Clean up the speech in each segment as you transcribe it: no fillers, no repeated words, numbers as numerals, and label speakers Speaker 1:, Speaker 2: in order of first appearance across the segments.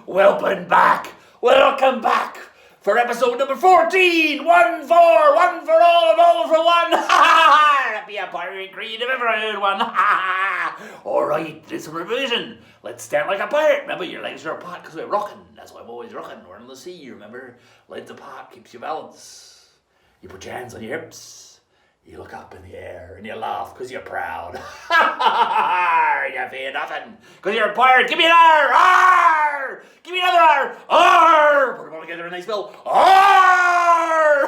Speaker 1: Welcome back for episode number 14. One for all, and all for one. Be a pirate creative ever heard one. Alright, this revision. Let's stand like a pirate. Remember, your legs are apart because we're rocking. That's why I'm always rocking. We're on the sea, remember? Legs apart keeps you balanced. You put your hands on your hips. You look up in the air and you laugh because you're proud. You fear nothing because you're a pirate. Give me an R! R! Give me another R! R! Put them all together and they spell R!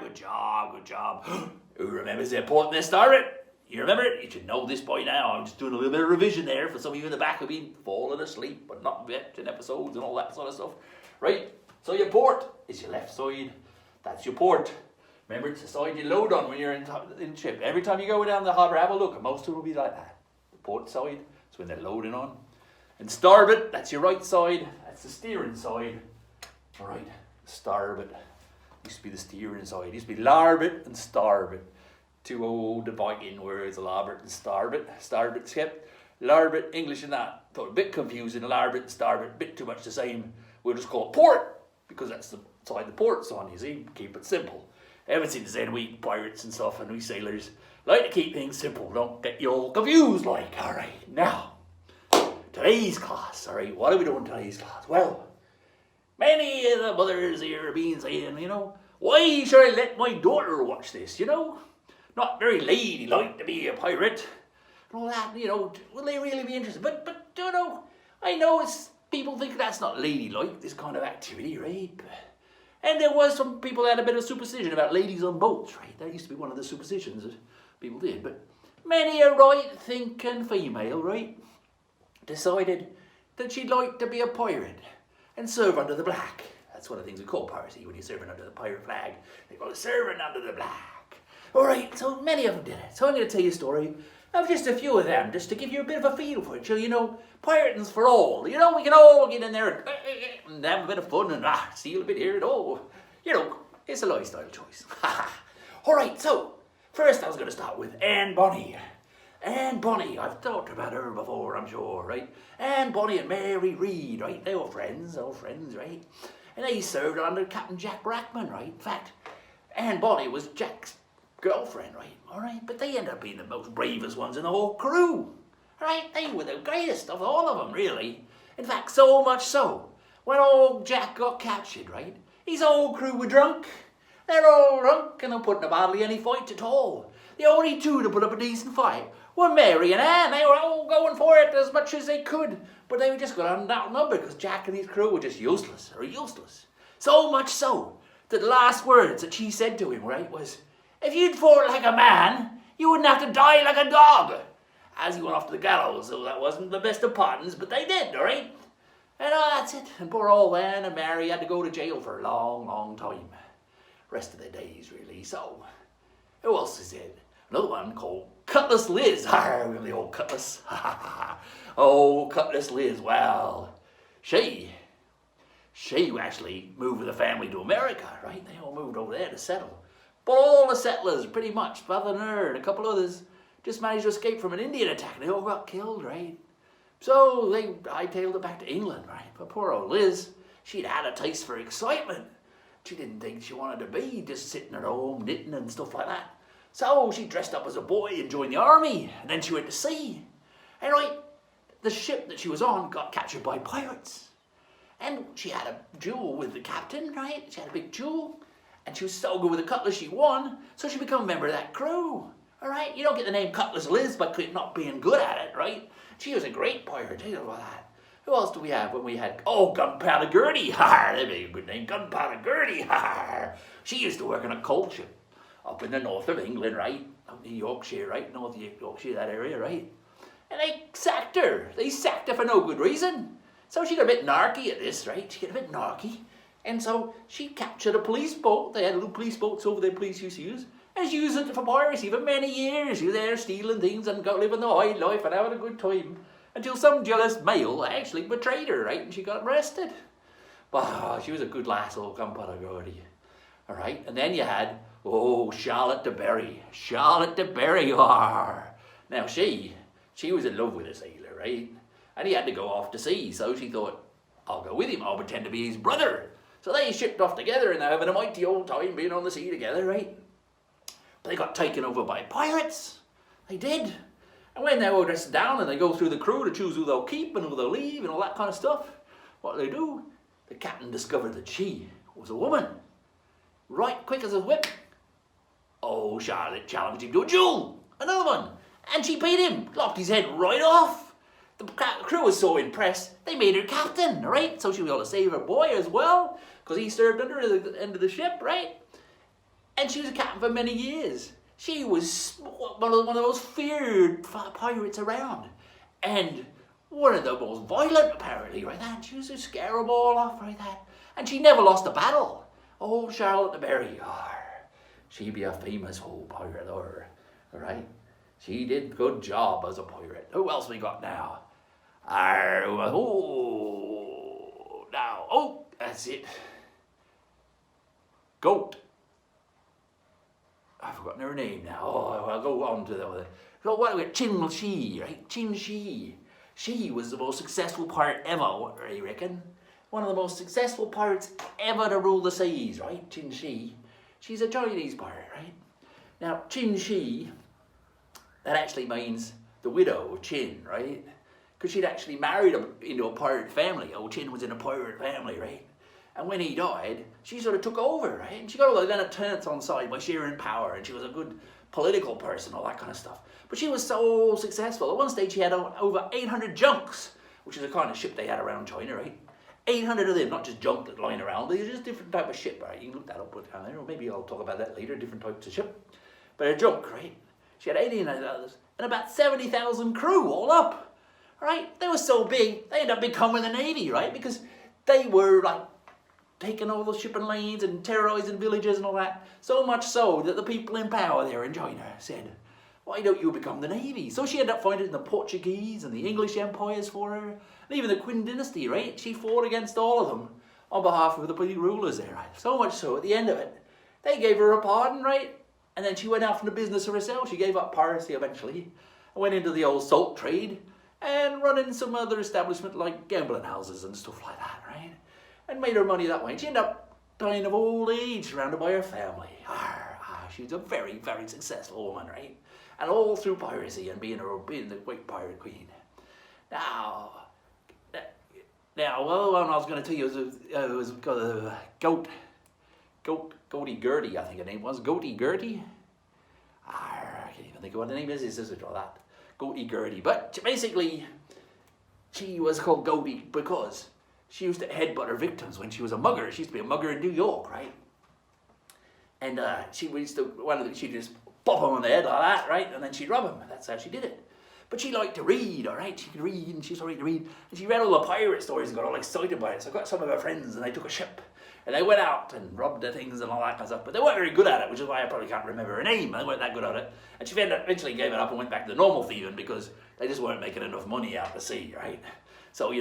Speaker 1: Good job. Who remembers the importance of starboard? You remember it? You should know this by now. I'm just doing a little bit of revision there for some of you in the back who've been falling asleep but not yet in episodes and all that sort of stuff. Right? So your port is your left side. That's your port. Remember, it's the side you load on when you're in ship. Every time you go down the harbour, have a look, and most of them will be like that. The port side, it's when they're loading on. And starboard, that's your right side. That's the steering side. All right, starboard used to be the steering side. It used to be larboard and starboard. Two old Viking words, larboard and starboard. Starboard skip, larboard, English and that. Thought a bit confusing, larboard and starboard, a bit too much the same. We'll just call it port, because that's the side the port's on, you see. Keep it simple. Ever since then, we pirates and stuff and we sailors like to keep things simple. Don't get you all confused like. All right, now, today's class. All right, what are we doing today's class? Well, many of the mothers here have been saying, why should I let my daughter watch this, Not very ladylike to be a pirate. And all that, will they really be interested? But I know people think that's not ladylike, this kind of activity, right? And there was some people that had a bit of superstition about ladies on boats, right? That used to be one of the superstitions that people did. But many a right-thinking female, right, decided that she'd like to be a pirate and serve under the black. That's one of the things we call piracy, when you're serving under the pirate flag. They call it serving under the black. All right, so many of them did it. So I'm going to tell you a story of just a few of them, just to give you a bit of a feel for it. So, pirating's for all. We can all get in there and have a bit of fun and steal a bit here and all. It's a lifestyle choice. All right, so first I was going to start with Anne Bonny. Anne Bonny, I've talked about her before, I'm sure, right? Anne Bonny and Mary Read, right? They were friends, right? And they served under Captain Jack Brackman, right? In fact, Anne Bonny was Jack's girlfriend, right? All right, but they ended up being the most bravest ones in the whole crew. Right? They were the greatest of all of them, really. In fact, so much so, when old Jack got captured, right, his whole crew were drunk. They're all drunk and they're putting up hardly any fight at all. The only two to put up a decent fight were Mary and Anne. They were all going for it as much as they could, but they were just got outnumbered because Jack and his crew were just useless. So much so that the last words that she said to him, right, was, "If you'd fought like a man, you wouldn't have to die like a dog." As he went off to the gallows, so that wasn't the best of partings, but they did, all right? And that's it. And poor old Anne and Mary had to go to jail for a long, long time. Rest of their days, really. So, who else is it? Another one called Cutlass Liz. Remember the old Cutlass? Oh, Cutlass Liz. Well, she actually moved with the family to America, right? They all moved over there to settle. But all the settlers, pretty much, other than her and a couple others, just managed to escape from an Indian attack, and they all got killed, right? So they hightailed it back to England, right? But poor old Liz, she'd had a taste for excitement. She didn't think she wanted to be just sitting at home knitting and stuff like that. So she dressed up as a boy and joined the army, and then she went to sea. And right, the ship that she was on got captured by pirates. And she had a duel with the captain, right? She had a big duel. And she was so good with the cutlass she won, so she became a member of that crew. All right, you don't get the name Cutlass Liz by not being good at it, right? She was a great pirate, you know about that. Who else do we have when we had, Gunpowder Gertie, that'd be a good name, Gunpowder Gertie, She used to work on a coal ship up in the north of England, right? Up in Yorkshire, right? North of Yorkshire, that area, right? And they sacked her for no good reason. So she got a bit narky at this, right? She got a bit narky. And so she captured a police boat. They had little police boats over there police used to use. And she used it for piracy for many years. She was there stealing things and living the high life and having a good time. Until some jealous male actually betrayed her, right? And she got arrested. But she was a good lass, old Gunpowder Gertie. All right. And then you had, Charlotte de Berry. Charlotte de Berry. Now she was in love with a sailor, right? And he had to go off to sea. So she thought, I'll go with him. I'll pretend to be his brother. So they shipped off together and they're having a mighty old time being on the sea together, right? But they got taken over by pirates. They did. And when they were dressed down and they go through the crew to choose who they'll keep and who they'll leave and all that kind of stuff, what do? The captain discovered that she was a woman. Right quick as a whip. Oh, Charlotte challenged him to a duel. Another one. And she beat him. Lopped his head right off. The crew was so impressed, they made her captain, right? So she was able to save her boy as well, because he served under the end of the ship, right? And she was a captain for many years. She was one of the most feared pirates around. And one of the most violent, apparently, right? That she used to scare them all off, right? That. And she never lost a battle. Oh, Charlotte the Berry. She'd be a famous old pirate, all right? She did good job as a pirate. Who else we got now? That's it. Goat. I've forgotten her name now. I'll go on to the other. So what we got? Chin Shi, right? Chin Shi. She was the most successful pirate ever, I reckon. One of the most successful pirates ever to rule the seas, right? Chin Shi. She's a Chinese pirate, right? Now, Chin Shi, that actually means the widow of Chin, right? Because she'd actually married into a pirate family. Old Chin was in a pirate family, right? And when he died, she sort of took over, right? And she got all the lieutenants on side by sharing power, and she was a good political person, all that kind of stuff. But she was so successful. At one stage, she had over 800 junks, which is the kind of ship they had around China, right? 800 of them, not just junk that lying around. They're just different type of ship, right? You can look that up down there, or maybe I'll talk about that later, different types of ship. But a junk, right? She had 1,800 others, and about 70,000 crew all up, right? They were so big, they ended up becoming the Navy, right? Because they were like taking all the shipping lanes and terrorizing villages and all that. So much so that the people in power there in China said, why don't you become the Navy? So she ended up fighting the Portuguese and the English empires for her, and even the Qin dynasty, right? She fought against all of them on behalf of the big rulers there, right? So much so, at the end of it, they gave her a pardon, right? And then she went out from the business of herself. She gave up piracy eventually, and went into the old salt trade, and running some other establishment like gambling houses and stuff like that, right? And made her money that way. And she ended up dying of old age, surrounded by her family. She was a very, very successful woman, right? And all through piracy and being the great pirate queen. Now, well, one I was going to tell you was Goaty Gertie, I think her name was. Goaty Gertie? I can't even think of what the name is. It's just that. Goaty Gertie. But basically, she was called Goaty because she used to headbutt her victims when she was a mugger. She used to be a mugger in New York, right? And she'd just pop him on the head like that, right? And then she'd rub him. That's how she did it. But she liked to read, all right? She could read, and she was already to read. And she read all the pirate stories and got all excited by it. So I got some of her friends, and they took a ship. And they went out and robbed the things and all that kind of stuff. But they weren't very good at it, which is why I probably can't remember her name. They weren't that good at it. And she eventually gave it up and went back to normal thieving because they just weren't making enough money out to sea, right? So,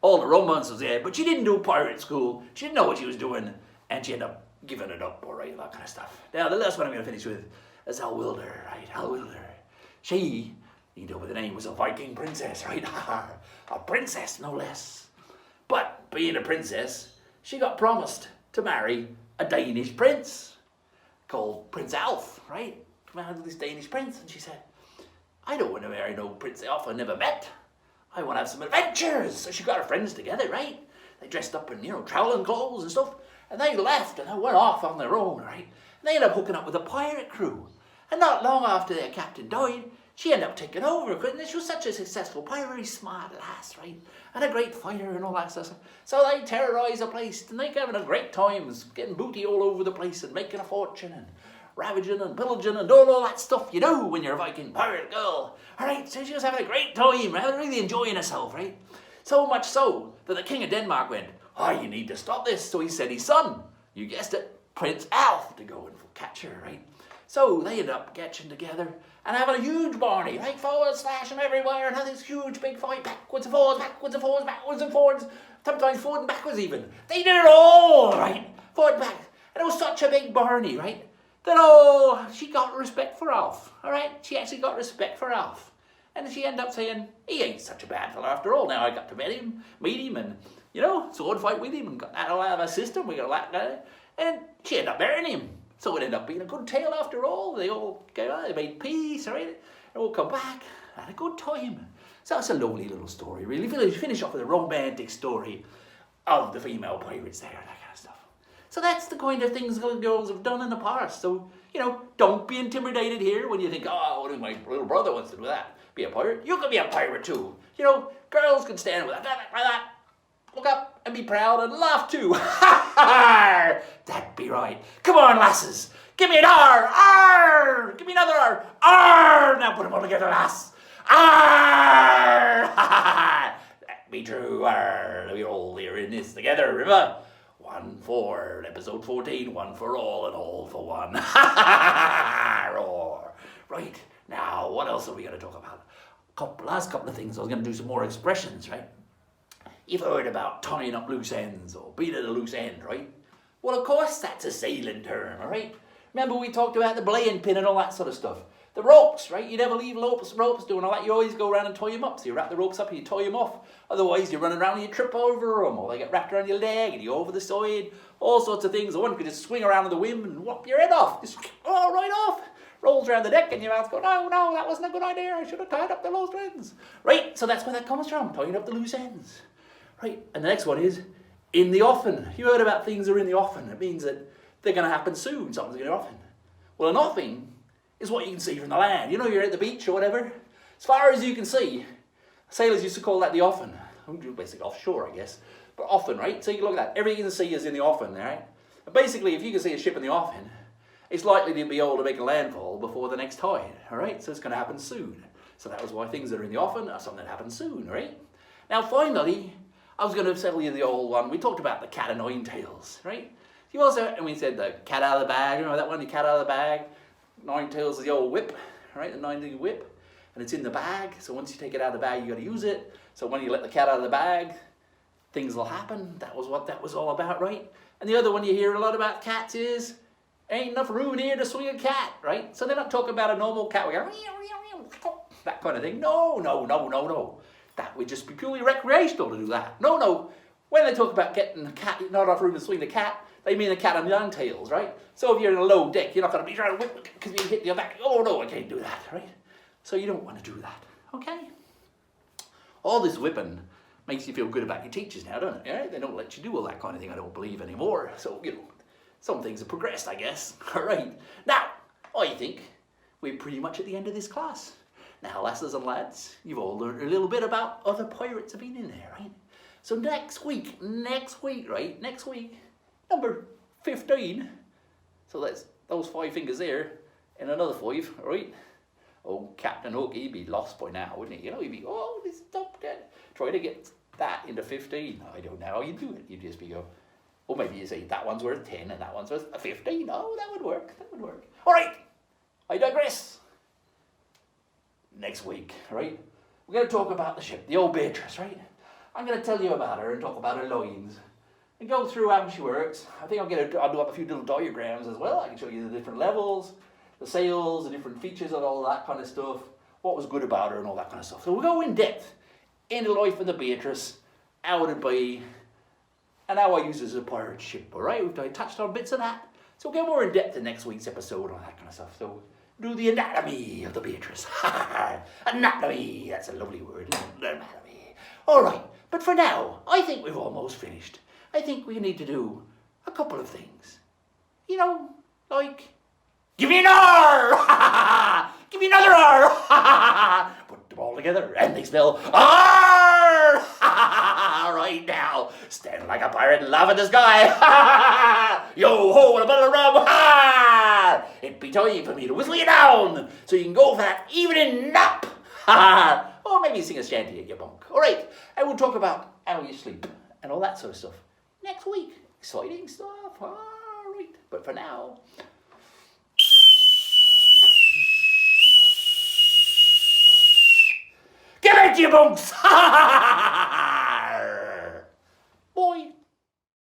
Speaker 1: all the romance was there. But she didn't do pirate school. She didn't know what she was doing. And she ended up giving it up, all right, that kind of stuff. Now, the last one I'm going to finish with is Alwilder, right? Alwilder. She, with the name, was a Viking princess, right? A princess, no less. But being a princess, she got promised to marry a Danish prince called Prince Alf, right? Married this Danish prince, and she said, I don't want to marry no Prince Alf I never met. I want to have some adventures. So she got her friends together, right? They dressed up in, traveling clothes and stuff, and they left and they went off on their own, right? And they ended up hooking up with a pirate crew. And not long after their captain died, she ended up taking over because she was such a successful pirate, very smart lass, right? And a great fighter and all that stuff. So they terrorised the place and they having a great time, getting booty all over the place and making a fortune and ravaging and pillaging and doing all that stuff you do when you're a Viking pirate girl. All right, so she was having a great time, really enjoying herself, right? So much so that the King of Denmark went, you need to stop this. So he sent his son, you guessed it, Prince Alf, to go and catch her, right? So they ended up getting together and having a huge barney, right? Forward, slashing everywhere and had this huge big fight, backwards and forwards, backwards and forwards, backwards and forwards, sometimes forward and backwards even. They did it all, right? Forward and back. And it was such a big barney, right? That, she got respect for Alf, all right? She actually got respect for Alf. And she ended up saying, he ain't such a bad fella after all. Now I got to meet him, and you know, sword fight with him and got that all out of our system. We got a lot going, and she ended up marrying him. So it ended up being a good tale after all. They all came out, they made peace, right? They all come back, had a good time. So that's a lovely little story, really. Finish off with a romantic story of the female pirates there, that kind of stuff. So that's the kind of things little girls have done in the past. So, you know, don't be intimidated here when you think, oh, my little brother wants to do that. Be a pirate. You can be a pirate too. You know, girls can stand with that, look up and be proud and laugh too. That'd be right. Come on, lasses. Give me an R. R. Give me another R. R. Now put them all together, lass. R. That be true. R. We're all here in this together, remember? 1 for episode 14, 1 for all and all for one. Roar. Right, now what else are we going to talk about? Last couple of things, I was going to do some more expressions, right? You've heard about tying up loose ends or being at a loose end, right? Well, of course, that's a sailing term, all right? Remember we talked about the belaying pin and all that sort of stuff. The ropes, right? You never leave ropes doing all that. You always go around and tie them up. So you wrap the ropes up and you tie them off. Otherwise, you're running around and you trip over them, or they get wrapped around your leg and you over the side. All sorts of things. Or one could just swing around in the wind and whop your head off. Just right off. Rolls around the deck and your mouth go, no, that wasn't a good idea. I should have tied up the loose ends. Right? So that's where that comes from, tying up the loose ends. Right? And the next one is in the offing. You heard about things are in the offing. It means that they're going to happen soon. Something's going to happen. Well, an offing is what you can see from the land. You know, you're at the beach or whatever. As far as you can see, sailors used to call that the offing. Basically offshore, I guess. But offing, right? So you can look at that. Everything you can see is in the offing, right? And basically, if you can see a ship in the offing, it's likely to be able to make a landfall before the next tide, all right? So it's going to happen soon. So that was why things that are in the offing are something that happens soon, right? Now, finally, I was going to tell you the old one. We talked about the cat o' nine tails, right? You also, and we said the cat out of the bag. You know that one, the cat out of the bag? 9 tails is the old whip, right? The 9-tailed whip. And it's in the bag. So once you take it out of the bag, you got to use it. So when you let the cat out of the bag, things will happen. That was what that was all about, right? And the other one you hear a lot about cats is, ain't enough room in here to swing a cat, right? So they're not talking about a normal cat. We go, that kind of thing. No. That would just be purely recreational to do that. No. When they talk about getting the cat, not enough room to swing the cat, they mean the cat on 9 tails, right? So if you're in a low deck, you're not going to be trying to whip because you hit your back. Oh no, I can't do that, right? So you don't want to do that, okay? All this whipping makes you feel good about your teachers now, don't it? Right? They don't let you do all that kind of thing, I don't believe anymore. So, you know, some things have progressed, I guess. All right. Now, I think we're pretty much at the end of this class. Now, lasses and lads, you've all learned a little bit about other pirates have been in there, right? So next week, right? Next week, number 15. So that's those 5 fingers there and another 5, right? Oh, Captain Hook, he'd be lost by now, wouldn't he? You know, he'd be, oh, this stop that. Try to get that into 15. I don't know how you do it. You'd just be go, or maybe you say that one's worth 10 and that one's worth 15. Oh, that would work. All right, I digress. Next week, right? We're going to talk about the ship, the old Beatrice, right? I'm going to tell you about her and talk about her lines and go through how she works. I think I'll do up a few little diagrams as well. I can show you the different levels, the sails, the different features and all that kind of stuff, what was good about her and all that kind of stuff. So we'll go in depth into the life of the Beatrice, how it'd be, and how I use it as a pirate ship, all right? We've touched on bits of that. So we'll get more in depth in next week's episode on that kind of stuff. So do the anatomy of the Beatrice. Anatomy, that's a lovely word, anatomy. All right, but for now, I think we've almost finished. I think we need to do a couple of things. You know, like, give me an R! Give me another R! Put them all together and they spell R! Right now, stand like a pirate and laugh at the sky. Yo ho, and a bottle of rum. It'd be time for me to whistle you down so you can go for that evening nap. Or maybe sing a shanty at your bunk. All right, and we'll talk about how you sleep and all that sort of stuff next week. Exciting stuff. All right, but for now, give it to you, bunks!